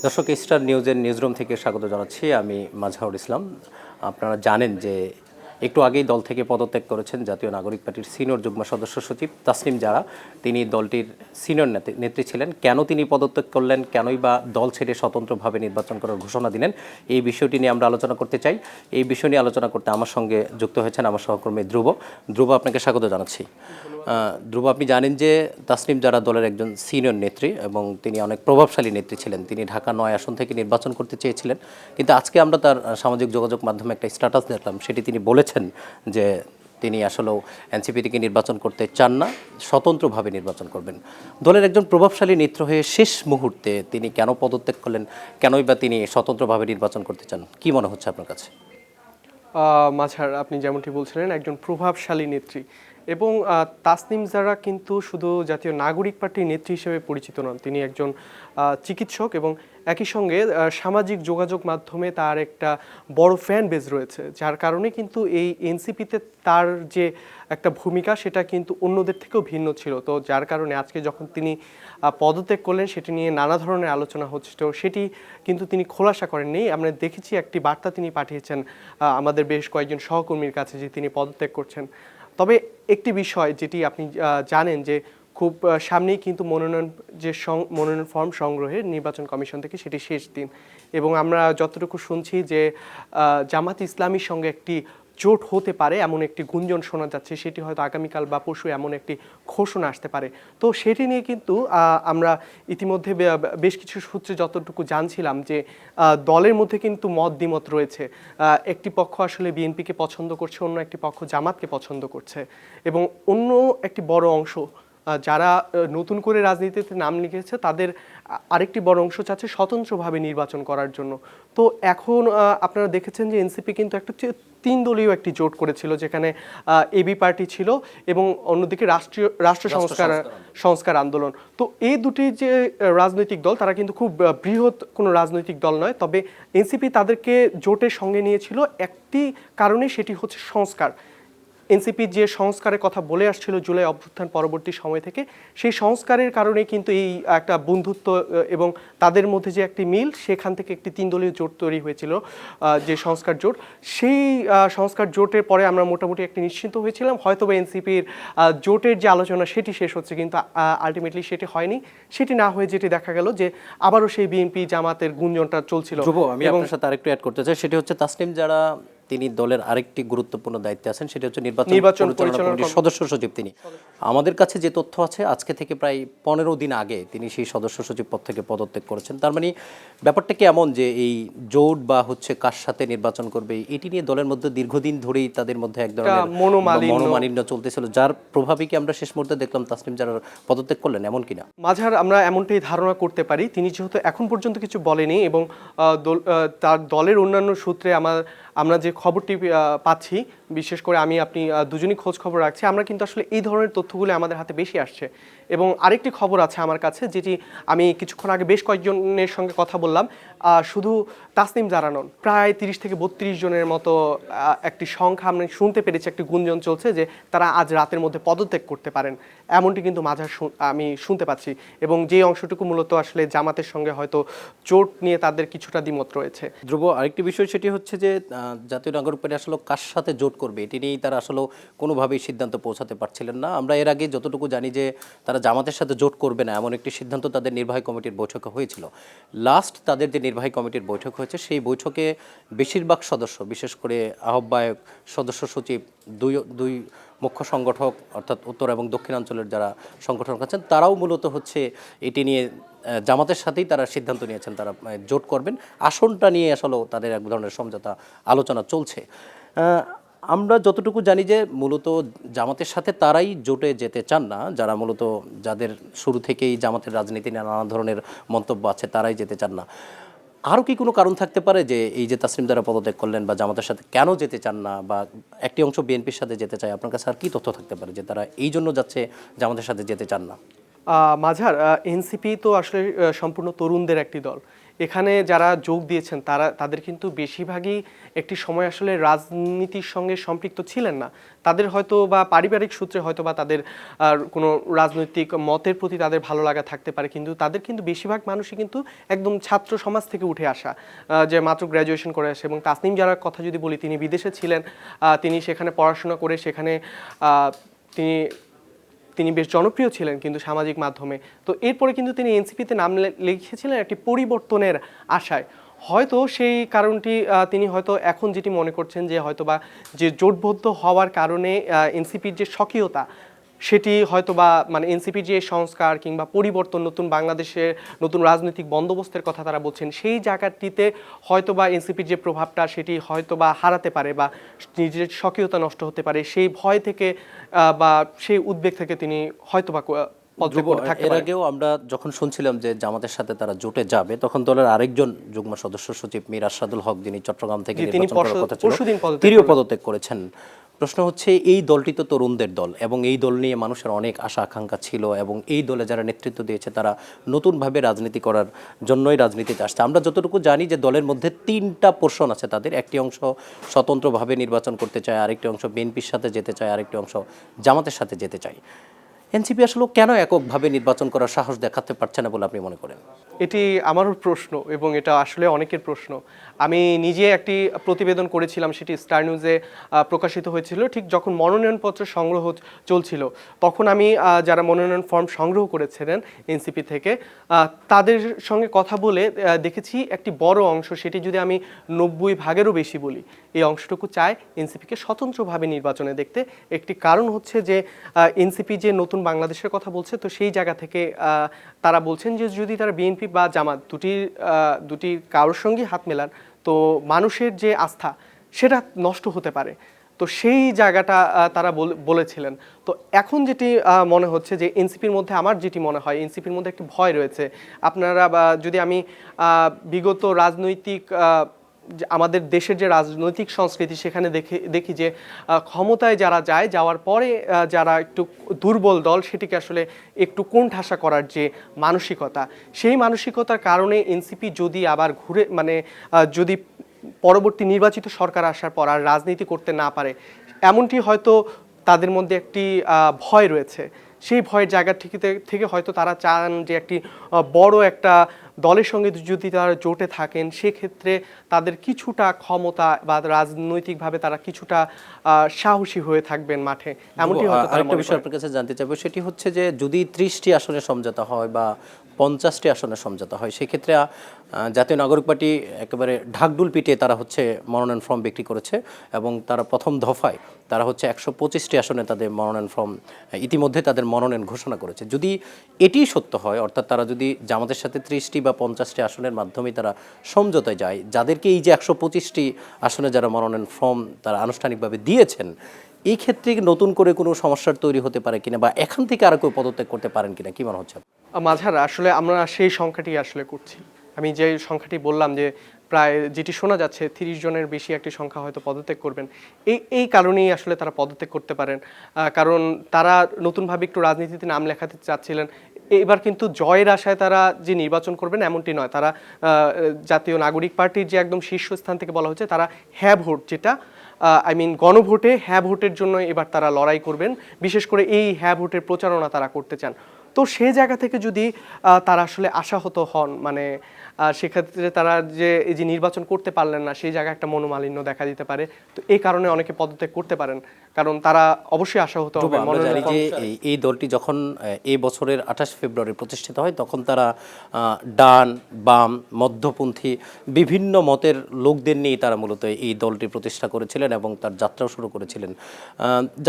দর্শক, স্টার নিউজের নিউজরুম থেকে স্বাগত জানাচ্ছি। আমি মাঝহারুল ইসলাম। আপনারা জানেন যে একটু আগেই দল থেকে পদত্যাগ করেছেন জাতীয় নাগরিক পার্টির সিনিয়র যুগ্ম সদস্য সচিব তাসনিম জারা। তিনি দলটির সিনিয়র নেত্রী ছিলেন। কেন তিনি পদত্যাগ করলেন, কেনই বা দল ছেড়ে স্বতন্ত্রভাবে নির্বাচন করার ঘোষণা দিলেন, এই বিষয়টি নিয়ে আমরা আলোচনা করতে চাই। এই বিষয় নিয়ে আলোচনা করতে আমার সঙ্গে যুক্ত হয়েছেন আমার সহকর্মী ধ্রুব। ধ্রুব, আপনাকে স্বাগত জানাচ্ছি। ধ্রুব, আপনি জানেন যে তাসনিম জারা দলের একজন সিনিয়র নেত্রী এবং তিনি অনেক প্রভাবশালী নেত্রী ছিলেন। তিনি ঢাকা ৯ আসন থেকে নির্বাচন করতে চেয়েছিলেন, কিন্তু আজকে আমরা তার সামাজিক যোগাযোগ মাধ্যমে একটা স্ট্যাটাস দেখলাম, সেটি তিনি বলেছেন যে তিনি আসলেও এনসিপি থেকে নির্বাচন করতে চান না, স্বতন্ত্রভাবে নির্বাচন করবেন। দলের একজন প্রভাবশালী নেত্রী হয়ে শেষ মুহূর্তে তিনি কেন পদত্যাগ করলেন, কেনই বা তিনি স্বতন্ত্রভাবে নির্বাচন করতে চান, কি মনে হচ্ছে আপনার কাছে? মাঝার, আপনি যেমনটি বলছিলেন একজন প্রভাবশালী নেত্রী এবং তাসনিম জারা কিন্তু শুধু জাতীয় নাগরিক পার্টির নেত্রী হিসেবে পরিচিত নন। তিনি একজন চিকিৎসক এবং একই সঙ্গে সামাজিক যোগাযোগ মাধ্যমে তার একটা বড় ফ্যান বেজ রয়েছে, যার কারণে কিন্তু এই এনসিপিতে তার যে একটা ভূমিকা সেটা কিন্তু অন্যদের থেকেও ভিন্ন ছিল। তো যার কারণে আজকে যখন তিনি পদত্যাগ করলেন সেটি নিয়ে নানা ধরনের আলোচনা হচ্ছিল, সেটি কিন্তু তিনি খোলাসা করেননি। আমরা দেখেছি একটি বার্তা তিনি পাঠিয়েছেন আমাদের বেশ কয়েকজন সহকর্মীর কাছে যে তিনি পদত্যাগ করছেন। তবে একটি বিষয় যেটি আপনি জানেন যে খুব সামনেই কিন্তু মনোনয়ন ফর্ম সংগ্রহের নির্বাচন কমিশন থেকে সেটি শেষ দিন, এবং আমরা যতটুকু শুনছি যে জামাত ইসলামীর সঙ্গে একটি জোট হতে পারে এমন একটি গুঞ্জন শোনা যাচ্ছে। সেটি হয়তো আগামীকাল বা পরশু এমন একটি ঘোষণা আসতে পারে। তো সেটি নিয়ে কিন্তু আমরা ইতিমধ্যে বেশ কিছু সূত্রে যতটুকু জানছিলাম যে দলের মধ্যে কিন্তু মত দ্বিমত রয়েছে। একটি পক্ষ আসলে বিএনপিকে পছন্দ করছে, অন্য একটি পক্ষ জামাতকে পছন্দ করছে, এবং অন্য একটি বড় অংশ যারা নতুন করে রাজনীতিতে নাম লিখেছে তাদের আরেকটি বড় অংশ চাচ্ছে স্বতন্ত্রভাবে নির্বাচন করার জন্য। তো এখন আপনারা দেখেছেন যে এনসিপি কিন্তু একটা 3 দলীয় একটি জোট করেছিল, যেখানে এবি পার্টি ছিল এবং অন্যদিকে রাষ্ট্র সংস্কার আন্দোলন। তো এই দুটি যে রাজনৈতিক দল তারা কিন্তু খুব বৃহৎ কোনো রাজনৈতিক দল নয়, তবে এনসিপি তাদেরকে জোটের সঙ্গে নিয়েছিল একটি কারণে, সেটি হচ্ছে সংস্কার। এনসিপি যে সংস্কারের কথা বলে আসছিল জুলাই অভ্যুত্থান পরবর্তী সময় থেকে, সেই সংস্কারের কারণে কিন্তু এই একটা বন্ধুত্ব এবং তাদের মধ্যে যে একটি মিল, সেখান থেকে একটি 3 দলীয় জোট তৈরি হয়েছিল, যে সংস্কার জোট। সেই সংস্কার জোটের পরে আমরা মোটামুটি একটি নিশ্চিন্ত হয়েছিলাম হয়তো বা এনসিপির জোটের যে আলোচনা সেটি শেষ হচ্ছে, কিন্তু আলটিমেটলি সেটি হয়নি। সেটি না হয়ে যেটি দেখা গেল যে আবারও সেই বিএনপি জামাতের গুঞ্জনটা চলছিল। আমি আপনার সাথে আরেকটু অ্যাড করতে চাই, সেটি হচ্ছে তাসনিম যারা তিনি দলের আরেকটি গুরুত্বপূর্ণ দায়িত্বে আছেন, সেটি হচ্ছে নির্বাচন পরিচালনা কমিটির সদস্য সচিব। তিনি আমাদের কাছে যে তথ্য আছে, আজকে থেকে প্রায় 15 দিন আগে তিনি সেই সদস্য সচিব পদ থেকে পদত্যাগ করেছেন। তার মানে ব্যাপারটা কি এমন যে এই জোট বা হচ্ছে কার সাথে নির্বাচন করবে এটি নিয়ে দলের মধ্যে দীর্ঘদিন ধরেই তাদের মধ্যে এক ধরনের মনোমালিন্য চলতেছিল, যার প্রভাবে কি আমরা শেষ মুহূর্তে দেখলাম তাসনিম যারা পদত্যাগ করলেন, এমন কিনা? মাঝার, আমরা এমনটাই ধারণা করতে পারি। তিনি যেহেতু এখন পর্যন্ত কিছু বলেনি এবং তার দলের অন্যান্য সূত্রে আমরা যে খবরটি পাচ্ছি, বিশেষ করে আপনি দুজনই খোঁজ খবর রাখছি, আমরা কিন্তু আসলে এই ধরনের তথ্যগুলো আমাদের হাতে বেশি আসছে। এবং আরেকটি খবর আছে আমার কাছে, যেটি আমি কিছুক্ষণ আগে বেশ কয়েকজনের সঙ্গে কথা বললাম, শুধু তাসনিম জারা নন, প্রায় 30 থেকে 32 জনের মতো একটি সংখ্যা আমরা শুনতে পেরেছি, একটি গুঞ্জন চলছে যে তারা আজ রাতের মধ্যে পদত্যাগ করতে পারেন, এমনটি কিন্তু আমি শুনতে পাচ্ছি। এবং যে অংশটুকু মূলত আসলে জামাতের সঙ্গে হয়তো জোট নিয়ে তাদের কিছুটা দ্বিমত রয়েছে। ধ্রুব, আরেকটি বিষয় সেটি হচ্ছে যে জাতীয় নাগরিক পার্টি আসলে কার সাথে জোট করবে এটি নিয়েই তারা আসলে কোনোভাবেই সিদ্ধান্ত পৌঁছাতে পারছিলেন না। আমরা এর আগে যতটুকু জানি যে তারা জামাতের সাথে জোট করবে না, এমন একটি সিদ্ধান্ত তাদের নির্বাহী কমিটির বৈঠকে হয়েছিল। লাস্ট তাদের যে নির্বাহী কমিটির বৈঠক হয়েছে, সেই বৈঠকে বেশিরভাগ সদস্য, বিশেষ করে আহ্বায়ক, সদস্য সচিব, দুই মুখ্য সংগঠক অর্থাৎ উত্তর এবং দক্ষিণাঞ্চলের যারা সংগঠন আছেন, তারাও মূলত হচ্ছে এটি নিয়ে জামাতের সাথেই তারা সিদ্ধান্ত নিয়েছেন, তারা জোট করবেন। আসনটা নিয়ে আসলে তাদের এক ধরনের সমঝোতা আলোচনা চলছে। আমরা যতটুকু জানি যে মূলত জামাতের সাথে তারাই জোটে যেতে চান না, যারা মূলত যাদের শুরু থেকেই জামাতের রাজনীতি নিয়ে নানা ধরনের মন্তব্য আছে, তারাই যেতে চান না। আরও কি কোনো কারণ থাকতে পারে যে এই যে তাসনিম যারা পদত্যাগ করলেন বা জামাতের সাথে কেন যেতে চান না, বা একটি অংশ বিএনপির সাথে যেতে চায়? আপনার কাছে আর কি তথ্য থাকতে পারে যে তারা এই জন্য যাচ্ছে, জামাতের সাথে যেতে চান না? মাঝার এনসিপি তো আসলে সম্পূর্ণ তরুণদের একটি দল। এখানে যারা যোগ দিয়েছেন তাদের কিন্তু বেশিরভাগই একটি সময় আসলে রাজনীতির সঙ্গে সম্পৃক্ত ছিলেন না। তাদের হয়তো বা পারিবারিক সূত্রে হয়তো বা তাদের কোনো রাজনৈতিক মতের প্রতি তাদের ভালো লাগা থাকতে পারে, কিন্তু তাদের কিন্তু বেশিরভাগ মানুষই কিন্তু একদম ছাত্র সমাজ থেকে উঠে আসা, যে মাত্র গ্র্যাজুয়েশন করে আসে। এবং তাসনিম জারার কথা যদি বলি, তিনি বিদেশে ছিলেন, তিনি সেখানে পড়াশোনা করে সেখানে তিনি তিনি বেশ জনপ্রিয় ছিলেন কিন্তু সামাজিক মাধ্যমে। তো এরপরে কিন্তু তিনি এনসিপিতে নাম লিখেছিলেন একটি পরিবর্তনের আশায়। হয়তো সেই কারণটি তিনি হয়তো এখন যেটি মনে করছেন যে হয়তোবা যে জোটবদ্ধ হওয়ার কারণে এনসিপির যে স্বকীয়তা, সেটি হয়তোবা মানে এনসিপির যে সংস্কার কিংবা পরিবর্তন, নতুন বাংলাদেশের নতুন রাজনৈতিক বন্দোবস্তের কথা তারা বলছেন, সেই জায়গাটিতে হয়তোবা এনসিপির যে প্রভাবটা সেটি হয়তোবা হারাতে পারে বা নিজের স্বকীয়তা নষ্ট হতে পারে, সেই ভয় থেকে বা সেই উদ্বেগ থেকে তিনি হয়তোবা পদত্যাগ করে থাকতে এর পারেন। আগেও আমরা যখন শুনছিলাম যে জামাতের সাথে তারা জোটে যাবে, তখন দলের আরেকজন যুগ্ম সদস্য সচিব মীর আরশাদুল হক, যিনি চট্টগ্রাম থেকে তিনি নির্বাচন করার কথা ছিল, পরশুদিন পদত্যাগ তিনিও করলেন। পদত্যাগ করেছেন। প্রশ্ন হচ্ছে, এই দলটি তো তরুণদের দল এবং এই দল নিয়ে মানুষের অনেক আশা আকাঙ্ক্ষা ছিল এবং এই দলে যারা নেতৃত্ব দিয়েছে তারা নতুনভাবে রাজনীতি করার জন্যই রাজনীতিতে আসছে। আমরা যতটুকু জানি যে দলের মধ্যে 3টা পোর্শন আছে তাদের। একটি অংশ স্বতন্ত্রভাবে নির্বাচন করতে চায়, আরেকটি অংশ বিএনপির সাথে যেতে চায়, আরেকটি অংশ জামাতের সাথে যেতে চায়। এনসিপি আসলে কেন এককভাবে নির্বাচন করার সাহস দেখাতে পারছে না বলে আপনি মনে করেন? এটি আমারও প্রশ্ন এবং এটা আসলে অনেকের প্রশ্ন। আমি নিজে একটি প্রতিবেদন করেছিলাম, সেটি স্টার নিউজে প্রকাশিত হয়েছিল। ঠিক যখন মনোনয়নপত্র সংগ্রহ চলছিল, তখন আমি যারা মনোনয়ন ফর্ম সংগ্রহ করেছিলেন এনসিপি থেকে, তাদের সঙ্গে কথা বলে দেখেছি একটি বড় অংশ, সেটি যদি আমি 90% বেশি বলি, এই অংশটুকু চায় এনসিপিকে স্বতন্ত্রভাবে নির্বাচনে দেখতে। একটি কারণ হচ্ছে যে এনসিপি যে নতুন বাংলাদেশের কথা বলছে, তো সেই জায়গা থেকে তারা বলছেন যে যদি তারা বিএনপি বা জামাত দুটির কারোর সঙ্গে হাত মেলান, তো মানুষের যে আস্থা সেটা নষ্ট হতে পারে। তো সেই জায়গাটা তারা বলেছিলেন। তো এখন যেটি মনে হচ্ছে যে এনসিপির মধ্যে, আমার যেটি মনে হয় এনসিপির মধ্যে একটি ভয় রয়েছে। আপনারা যদি আমি বিগত রাজনৈতিক আমাদের দেশের যে রাজনৈতিক সংস্কৃতি, সেখানে দেখি যে ক্ষমতায় যারা যাওয়ার পরে যারা একটু দুর্বল দল, সেটিকে আসলে একটু কোণঠাসা করার যে মানসিকতা, সেই মানসিকতার কারণে এনসিপি যদি আবার ঘুরে মানে যদি পরবর্তী নির্বাচিত সরকার আসার পর আর রাজনীতি করতে না পারে, এমনটি হয়তো তাদের মধ্যে একটি ভয় রয়েছে। সেই ভয়ের জায়গা থেকে হয়তো তারা চান যে একটি বড় একটা দলের সঙ্গে যদি তারা জোটে থাকেন, সেক্ষেত্রে তাদের কিছুটা ক্ষমতা বা রাজনৈতিকভাবে তারা কিছুটা সাহসী হয়ে থাকবেন মাঠে, এমনটি হয়তো তারা আরেকটা মনে বিষয় করেন। আপনার কাছে জানতে চাইবো, সেটি হচ্ছে যে যদি 30টি আসনে সমঝোতা হয় বা 50টি আসনে সমঝোতা হয়, সেক্ষেত্রে জাতীয় নাগরিক পার্টি একেবারে ঢাকঢোল পিটিয়ে তারা হচ্ছে মনোনয়ন ফর্ম বিক্রি করেছে এবং তারা প্রথম দফায় তারা হচ্ছে 125টি আসনে তাদের মনোনয়ন ফর্ম ইতিমধ্যে তাদের মনোনয়ন ঘোষণা করেছে। যদি এটি সত্য হয়, অর্থাৎ তারা যদি জামাতের সাথে 30টি বা 50টি আসনের মাধ্যমে তারা সমঝোতায় যায়, যাদেরকে এই যে 125টি আসনে যারা মনোনয়ন ফর্ম তারা আনুষ্ঠানিকভাবে দিয়েছেন, এই ক্ষেত্রে নতুন করে কোনো সমস্যার তৈরি হতে পারে কিনা বা এখান থেকে আর কেউ পদত্যাগ করতে পারেন কিনা, কি মনে হচ্ছে? মাঝার আসলে আমরা সেই সংখ্যাটি আসলে করছি। আমি যে সংখ্যাটি বললাম যে প্রায় যেটি শোনা যাচ্ছে 30 জনের বেশি একটি সংখ্যা হয়তো পদত্যাগ করবেন, এই কারণেই আসলে তারা পদত্যাগ করতে পারেন। কারণ তারা নতুনভাবে একটু রাজনীতিতে নাম লেখাতে চাচ্ছিলেন। এবার কিন্তু জয়ের আশায় তারা যে নির্বাচন করবেন এমনটি নয়। তারা জাতীয় নাগরিক পার্টির যে একদম শীর্ষস্থান থেকে বলা হচ্ছে, তারা হ্যাঁ ভোট, যেটা গণভোটে হ্যাঁ ভোটের জন্য এবার তারা লড়াই করবেন। বিশেষ করে এই হ্যাঁ ভোটের প্রচারণা তারা করতে চান। তো সেই জায়গা থেকে যদি তারা আসলে আশাহত হন, মানে সেক্ষেত্রে তারা যে এই যে নির্বাচন করতে পারলেন না, সেই জায়গায় একটা মনোমালিন্য দেখা দিতে পারে। তো এই কারণে অনেকে পদত্যাগ করতে পারেন, কারণ তারা অবশ্যই আশাহত হবে। আমরা জানি যে এই দলটি যখন এই বছরের 28 ফেব্রুয়ারি প্রতিষ্ঠিত হয়, তখন তারা ডান বাম মধ্যপন্থী বিভিন্ন মতের লোকদের নিয়ে তারা মূলত এই দলটি প্রতিষ্ঠা করেছিলেন এবং তার যাত্রাও শুরু করেছিলেন।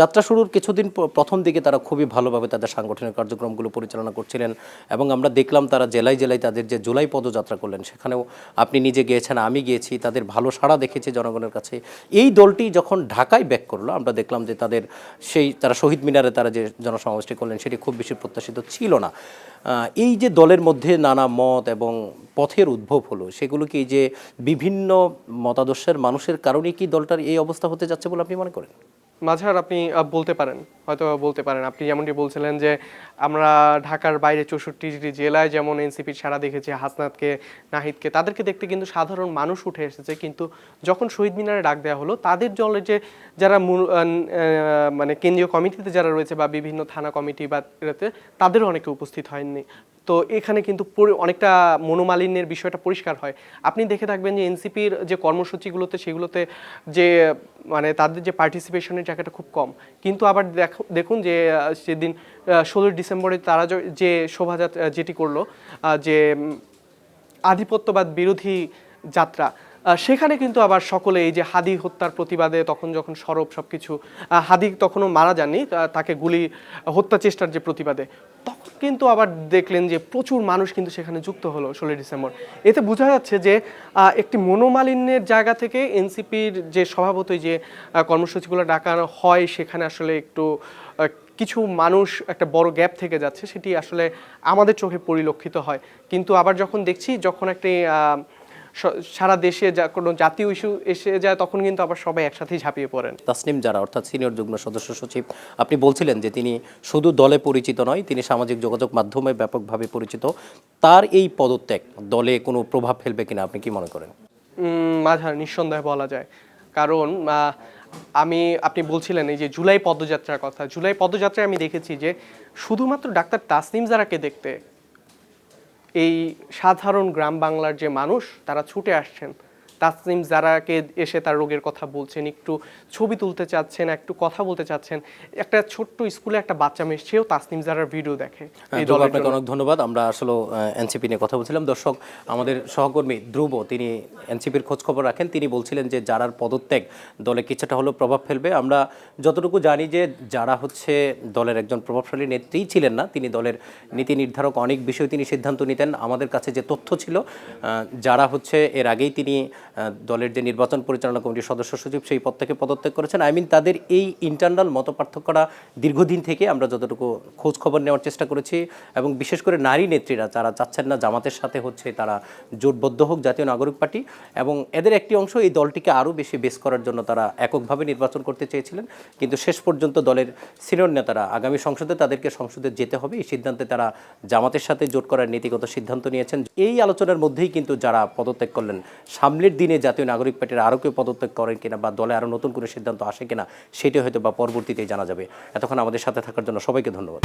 যাত্রা শুরুর কিছুদিন প্রথম দিকে তারা খুবই ভালোভাবে তাদের সাংগঠনিক কার্যক্রমগুলো পরিচালনা করছিলেন এবং আমরা দেখলাম তারা জেলায় জেলায় তাদের যে জুলাই পদযাত্রা করলেন, সেখানেও আপনি নিজে গিয়েছেন, আমি গিয়েছি, তাদের ভালো সাড়া দেখেছি জনগণের কাছে। এই দলটি যখন ঢাকায় ব্যাক করলো, আমরা দেখলাম যে তারা শহীদ মিনারে তারা যে জনসমাবেশটি করলেন, সেটি খুব বেশি প্রত্যাশিত ছিল না। এই যে দলের মধ্যে নানা মত এবং পথের উদ্ভব হলো, সেগুলো কি এই যে বিভিন্ন মতাদর্শের মানুষের কারণে কি দলটার এই অবস্থা হতে যাচ্ছে বলে আপনি মনে করেন? মাঝার আপনি বলতে পারেন, হয়তো বলতে পারেন। আপনি যেমনটি বলছিলেন যে আমরা ঢাকার বাইরে 64টি জেলায় যেমন এনসিপির সাড়া দেখেছি, হাসনাতকে, নাহিদকে, তাদেরকে দেখতে কিন্তু সাধারণ মানুষ উঠে এসেছে। কিন্তু যখন শহীদ মিনারে ডাক দেওয়া হলো, তাদের দলে যে যারা মানে কেন্দ্রীয় কমিটিতে যারা রয়েছে বা বিভিন্ন থানা কমিটি বা এতে, তাদেরও অনেকে উপস্থিত হয়নি। তো এখানে কিন্তু অনেকটা মনোমালিন্যের বিষয়টা পরিষ্কার হয়। আপনি দেখে থাকবেন যে এনসিপির যে কর্মসূচিগুলোতে, সেগুলোতে যে মানে তাদের যে পার্টিসিপেশনের জায়গাটা খুব কম। কিন্তু আবার দেখুন যে সেদিন 16 ডিসেম্বরে তারা যে শোভাযাত্রা যেটি করলো, যে আধিপত্যবাদ বিরোধী যাত্রা, সেখানে কিন্তু আবার সকলে এই যে হাদি হত্যার প্রতিবাদে তখন যখন সরব সবকিছু, হাদি তখনও মারা যাননি, তাকে গুলি হত্যা চেষ্টার যে প্রতিবাদে, তখন কিন্তু আবার দেখলেন যে প্রচুর মানুষ কিন্তু সেখানে যুক্ত হলো 16 ডিসেম্বর। এতে বোঝা যাচ্ছে যে একটি মনোমালিন্যের জায়গা থেকে এনসিপির যে স্বভাবতই যে কর্মসূচিগুলো ডাকানো হয়, সেখানে আসলে একটু কিছু মানুষ একটা বড় গ্যাপ থেকে যাচ্ছে, সেটি আসলে আমাদের চোখে পরিলক্ষিত হয়। কিন্তু আবার যখন দেখছি, যখন একটি সারা দেশে কোনো জাতীয় ইস্যু এসে যায়, তখন কিন্তু আবার সবাই একসাথেই ঝাঁপিয়ে পড়েন। তাসনিম জারা অর্থাৎ সিনিয়র যুগ্ম সদস্য সচিব, আপনি বলছিলেন যে তিনি শুধু দলে পরিচিত নয়, তিনি সামাজিক যোগাযোগ মাধ্যমে ব্যাপকভাবে পরিচিত। তার এই পদত্যাগ দলে কোনো প্রভাব ফেলবে কিনা আপনি কি মনে করেন? মাঝার নিঃসন্দেহে বলা যায়। কারণ আপনি বলছিলেন এই যে জুলাই পদযাত্রার কথা, জুলাই পদযাত্রায় আমি দেখেছি যে শুধুমাত্র ডাক্তার তাসনিম জারাকে দেখতে এই সাধারণ গ্রাম বাংলার যে মানুষ, তারা ছুটে আসছেন। তাসনিম জারাকে এসে তার রোগের কথা বলছেন, একটু ছবি তুলতে চাচ্ছেন, একটু কথা বলতে চাচ্ছেন। একটা ছোট্ট স্কুলে একটা বাচ্চা মেয়ে, সেও তাসনিম জারার ভিডিও দেখে। এই দলের আপনাকে অনেক ধন্যবাদ। আমরা আসলে এনসিপি নিয়ে কথা বলছিলাম। দর্শক, আমাদের সহকর্মী ধ্রুব, তিনি এনসিপির খোঁজ খবর রাখেন, তিনি বলছিলেন যে যারার পদত্যাগ দলে কিছুটা হলেও প্রভাব ফেলবে। আমরা যতটুকু জানি যে যারা হচ্ছে দলের একজন প্রভাবশালী নেত্রী ছিলেন না, তিনি দলের নীতি নির্ধারক, অনেক বিষয়ে তিনি সিদ্ধান্ত নিতেন। আমাদের কাছে যে তথ্য ছিল, যারা হচ্ছে এর আগেই তিনি দলের যে নির্বাচন পরিচালনা কমিটির সদস্য সচিব, সেই পদ থেকে পদত্যাগ করেছেন। তাদের এই ইন্টারনাল মতপার্থক্যটা দীর্ঘদিন থেকে আমরা যতটুকু খোঁজ খবর নেওয়ার চেষ্টা করেছি, এবং বিশেষ করে নারী নেত্রীরা যারা চাচ্ছেন না জামাতের সাথে হচ্ছে তারা জোটবদ্ধ হোক জাতীয় নাগরিক পার্টি, এবং এদের একটি অংশ এই দলটিকে আরও বেশি বেস করার জন্য তারা এককভাবে নির্বাচন করতে চেয়েছিলেন। কিন্তু শেষ পর্যন্ত দলের সিনিয়র নেতারা আগামী সংসদে তাদেরকে সংসদে যেতে হবে, এই সিদ্ধান্তে তারা জামাতের সাথে জোট করার নীতিগত সিদ্ধান্ত নিয়েছেন। এই আলোচনার মধ্যেই কিন্তু যারা পদত্যাগ করলেন, সামনের দিনে জাতীয় নাগরিক পার্টির আরও কেউ পদত্যাগ করেন কিনা বা দলে আরও নতুন কোনো সিদ্ধান্ত আসে কিনা, সেটি হয়তো বা পরবর্তীতেই জানা যাবে। এতক্ষণ আমাদের সাথে থাকার জন্য সবাইকে ধন্যবাদ।